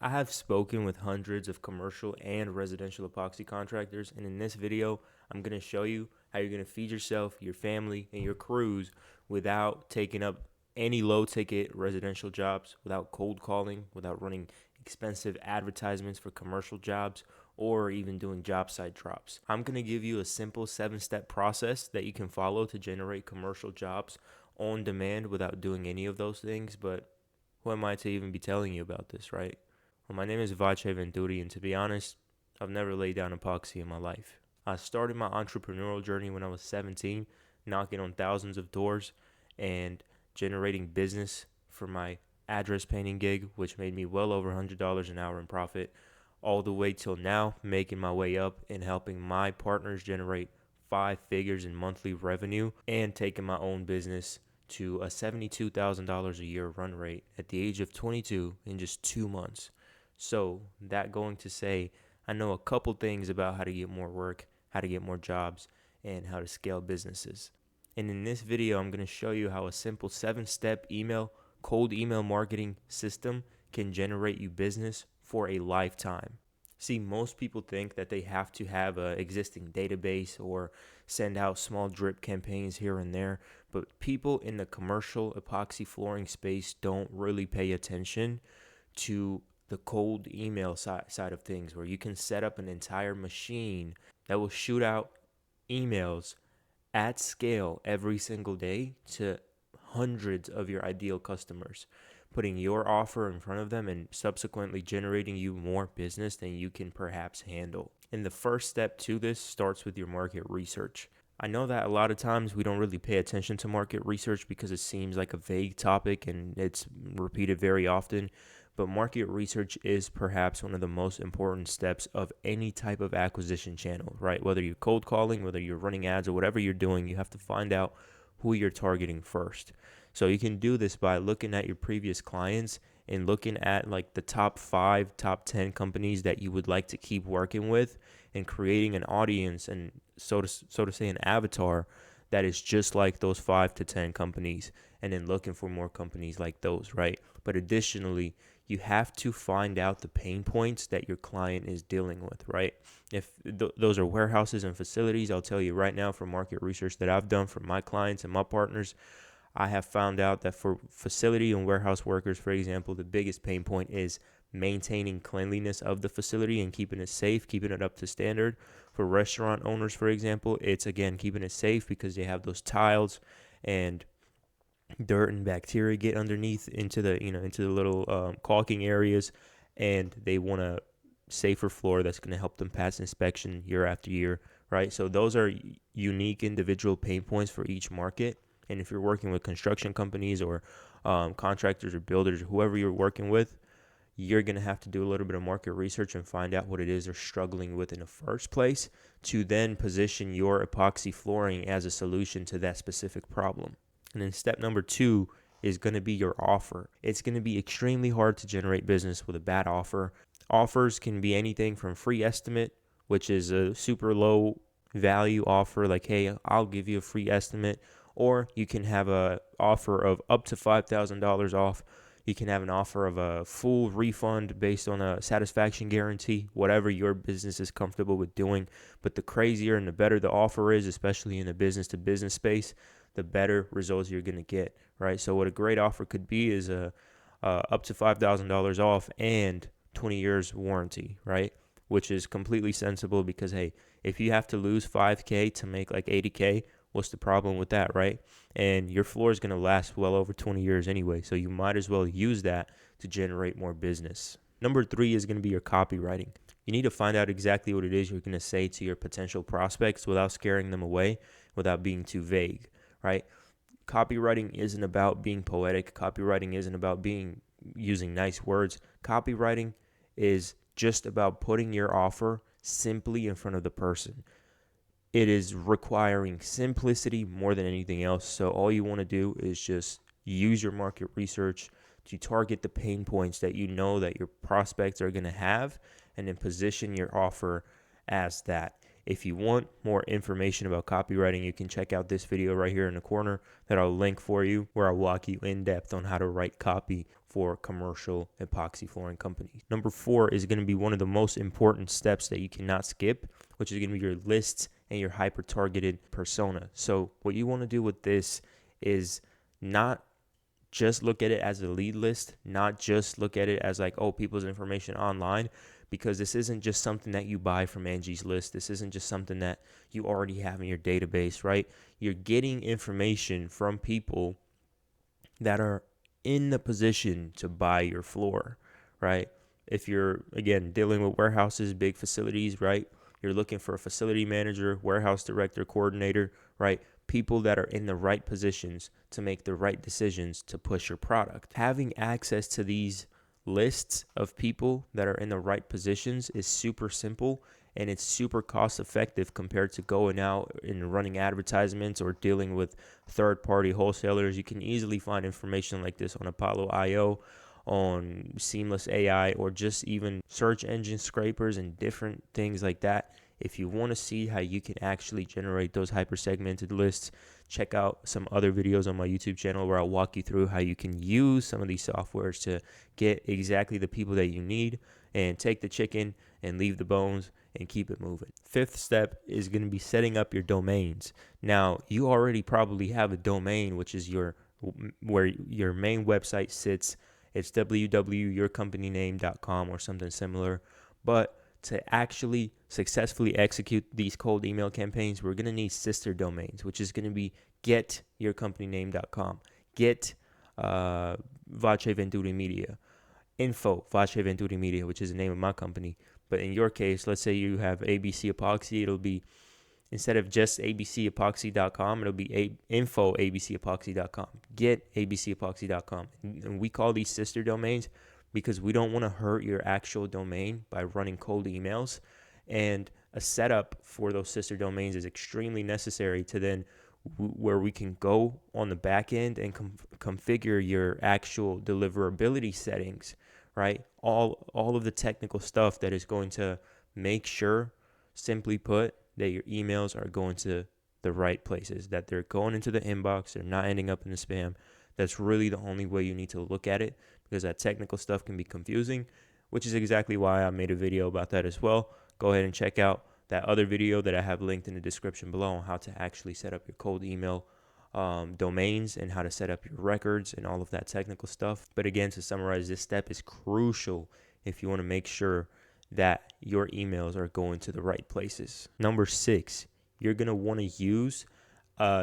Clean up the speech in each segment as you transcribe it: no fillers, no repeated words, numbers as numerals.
I have spoken with hundreds of commercial and residential epoxy contractors, and in this video, I'm going to show you how you're going to feed yourself, your family, and your crews without taking up any low ticket residential jobs, without cold calling, without running expensive advertisements for commercial jobs, or even doing job site drops. I'm going to give you a simple 7-step process that you can follow to generate commercial jobs on demand without doing any of those things, but who am I to even be telling you about this, right? Well, my name is Vache Venturi, and to be honest, I've never laid down epoxy in my life. I started my entrepreneurial journey when I was 17, knocking on thousands of doors and generating business for my address painting gig, which made me well over $100 an hour in profit, all the way till now, making my way up and helping my partners generate 5 figures in monthly revenue and taking my own business to a $72,000 a year run rate at the age of 22 in just 2 months. So, that going to say, I know a couple things about how to get more work, how to get more jobs, and how to scale businesses. And in this video, I'm going to show you how a simple 7-step cold email marketing system can generate you business for a lifetime. See, most people think that they have to have an existing database or send out small drip campaigns here and there, but people in the commercial epoxy flooring space don't really pay attention to the cold email side of things, where you can set up an entire machine that will shoot out emails at scale every single day to hundreds of your ideal customers, putting your offer in front of them and subsequently generating you more business than you can perhaps handle. And the first step to this starts with your market research. I know that a lot of times we don't really pay attention to market research because it seems like a vague topic and it's repeated very often, but market research is perhaps one of the most important steps of any type of acquisition channel, right? Whether you're cold calling, whether you're running ads, or whatever you're doing, you have to find out who you're targeting first. So you can do this by looking at your previous clients and looking at like the top 5, top 10 companies that you would like to keep working with, and creating an audience and so to say an avatar that is just like those 5 to 10 companies, and then looking for more companies like those, right? But additionally, you have to find out the pain points that your client is dealing with, right? If those are warehouses and facilities, I'll tell you right now from market research that I've done for my clients and my partners, I have found out that for facility and warehouse workers, for example, the biggest pain point is maintaining cleanliness of the facility and keeping it safe, keeping it up to standard. For restaurant owners, for example, it's again keeping it safe because they have those tiles and dirt and bacteria get underneath into the little caulking areas, and they want a safer floor that's going to help them pass inspection year after year, right? So those are unique individual pain points for each market. And if you're working with construction companies or contractors or builders or whoever you're working with, you're going to have to do a little bit of market research and find out what it is they're struggling with in the first place, to then position your epoxy flooring as a solution to that specific problem. And then step number 2 is going to be your offer. It's going to be extremely hard to generate business with a bad offer. Offers can be anything from free estimate, which is a super low value offer, like, hey, I'll give you a free estimate. Or you can have a offer of up to $5,000 off. You can have an offer of a full refund based on a satisfaction guarantee, whatever your business is comfortable with doing. But the crazier and the better the offer is, especially in the business-to-business space, the better results you're going to get, right? So what a great offer could be is up to $5,000 off and 20 years warranty, right? Which is completely sensible because, hey, if you have to lose 5K to make like 80K, what's the problem with that, right? And your floor is going to last well over 20 years anyway, so you might as well use that to generate more business. Number 3 is going to be your copywriting. You need to find out exactly what it is you're going to say to your potential prospects without scaring them away, without being too vague, right? Copywriting isn't about being poetic. Copywriting isn't about using nice words. Copywriting is just about putting your offer simply in front of the person. It is requiring simplicity more than anything else. So all you want to do is just use your market research to target the pain points that you know that your prospects are going to have, and then position your offer as that. If you want more information about copywriting, you can check out this video right here in the corner that I'll link for you, where I'll walk you in depth on how to write copy for commercial epoxy flooring companies. Number 4 is going to be one of the most important steps that you cannot skip, which is going to be your lists and your hyper targeted persona. So what you want to do with this is not just look at it as a lead list, not just look at it as like, oh, people's information online, because this isn't just something that you buy from Angie's List. This isn't just something that you already have in your database, right? You're getting information from people that are in the position to buy your floor, right? If you're, again, dealing with warehouses, big facilities, right? You're looking for a facility manager, warehouse director, coordinator, right? People that are in the right positions to make the right decisions to push your product. Having access to these lists of people that are in the right positions is super simple, and it's super cost effective compared to going out and running advertisements or dealing with third party wholesalers. You can easily find information like this on Apollo.io, on Seamless AI, or just even search engine scrapers and different things like that. If you want to see how you can actually generate those hyper segmented lists, check out some other videos on my YouTube channel where I'll walk you through how you can use some of these softwares to get exactly the people that you need and take the chicken and leave the bones and keep it moving. 5th step is going to be setting up your domains. Now, you already probably have a domain, which is where your main website sits. It's www.yourcompanyname.com or something similar. But to actually successfully execute these cold email campaigns, we're going to need sister domains, which is going to be getyourcompanyname.com, get Vace Venturi Media, info Vace Venturi Media, which is the name of my company. But in your case, let's say you have ABC Epoxy, it'll be, instead of just abcepoxy.com, it'll be info abcepoxy.com, get abcepoxy.com. And we call these sister domains because we don't want to hurt your actual domain by running cold emails. And a setup for those sister domains is extremely necessary to then where we can go on the back end and configure your actual deliverability settings, right? All of the technical stuff that is going to make sure, simply put, that your emails are going to the right places, that they're going into the inbox, they're not ending up in the spam. That's really the only way you need to look at it, because that technical stuff can be confusing, which is exactly why I made a video about that as well. Go ahead and check out that other video that I have linked in the description below on how to actually set up your cold email domains and how to set up your records and all of that technical stuff. But again, to summarize, this step is crucial if you want to make sure that your emails are going to the right places. Number 6, you're going to want to use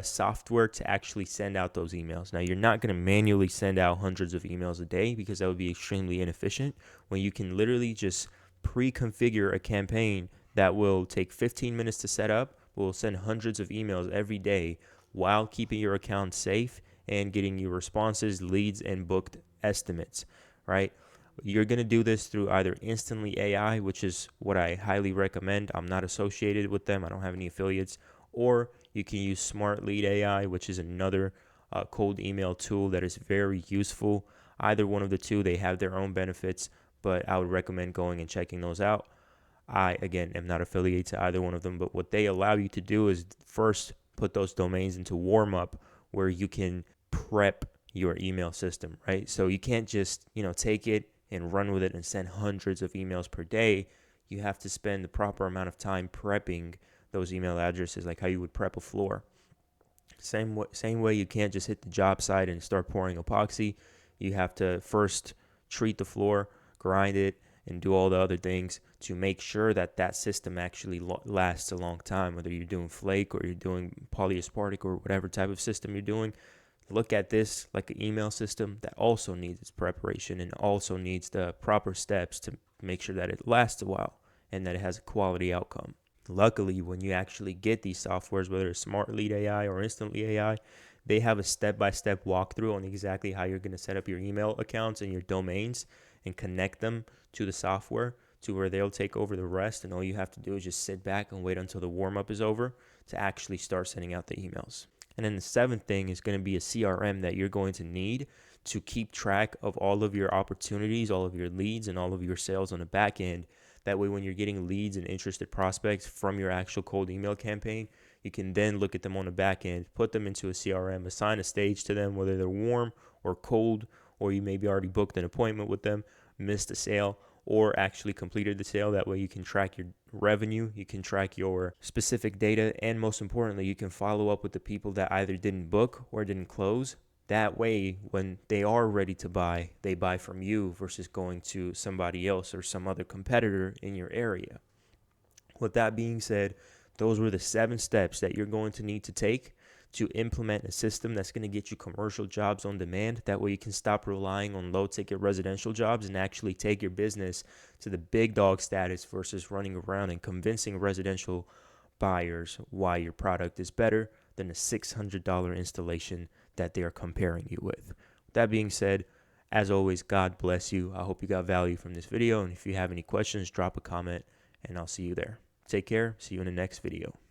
software to actually send out those emails. Now, you're not going to manually send out hundreds of emails a day because that would be extremely inefficient, when you can literally just pre-configure a campaign that will take 15 minutes to set up, will send hundreds of emails every day while keeping your account safe and getting you responses, leads, and booked estimates, right? You're going to do this through either Instantly AI, which is what I highly recommend. I'm not associated with them. I don't have any affiliates. Or you can use Smart Lead AI, which is another cold email tool that is very useful. Either one of the two, they have their own benefits, but I would recommend going and checking those out. I, again, am not affiliated to either one of them, but what they allow you to do is first put those domains into warm up, where you can prep your email system, right? So you can't just, take it and run with it and send hundreds of emails per day. You have to spend the proper amount of time prepping those email addresses, like how you would prep a floor. Same way you can't just hit the job site and start pouring epoxy. You have to first treat the floor, grind it, and do all the other things to make sure that that system actually lasts a long time, whether you're doing flake or you're doing polyaspartic or whatever type of system you're doing. Look at this like an email system that also needs its preparation and also needs the proper steps to make sure that it lasts a while and that it has a quality outcome. Luckily, when you actually get these softwares, whether it's Smart Lead AI or Instantly AI, they have a step-by-step walkthrough on exactly how you're going to set up your email accounts and your domains and connect them to the software to where they'll take over the rest. And all you have to do is just sit back and wait until the warm-up is over to actually start sending out the emails. And then the 7th thing is going to be a CRM that you're going to need to keep track of all of your opportunities, all of your leads, and all of your sales on the back end. That way, when you're getting leads and interested prospects from your actual cold email campaign, you can then look at them on the back end, put them into a CRM, assign a stage to them, whether they're warm or cold or you maybe already booked an appointment with them, missed a sale, or actually completed the sale. That way you can track your revenue, you can track your specific data, and most importantly, you can follow up with the people that either didn't book or didn't close. That way, when they are ready to buy, they buy from you versus going to somebody else or some other competitor in your area. With that being said, those were the 7 steps that you're going to need to take to implement a system that's going to get you commercial jobs on demand. That way you can stop relying on low ticket residential jobs and actually take your business to the big dog status versus running around and convincing residential buyers why your product is better than a $600 installation that they are comparing you with. With that being said, as always, God bless you. I hope you got value from this video. And if you have any questions, drop a comment and I'll see you there. Take care. See you in the next video.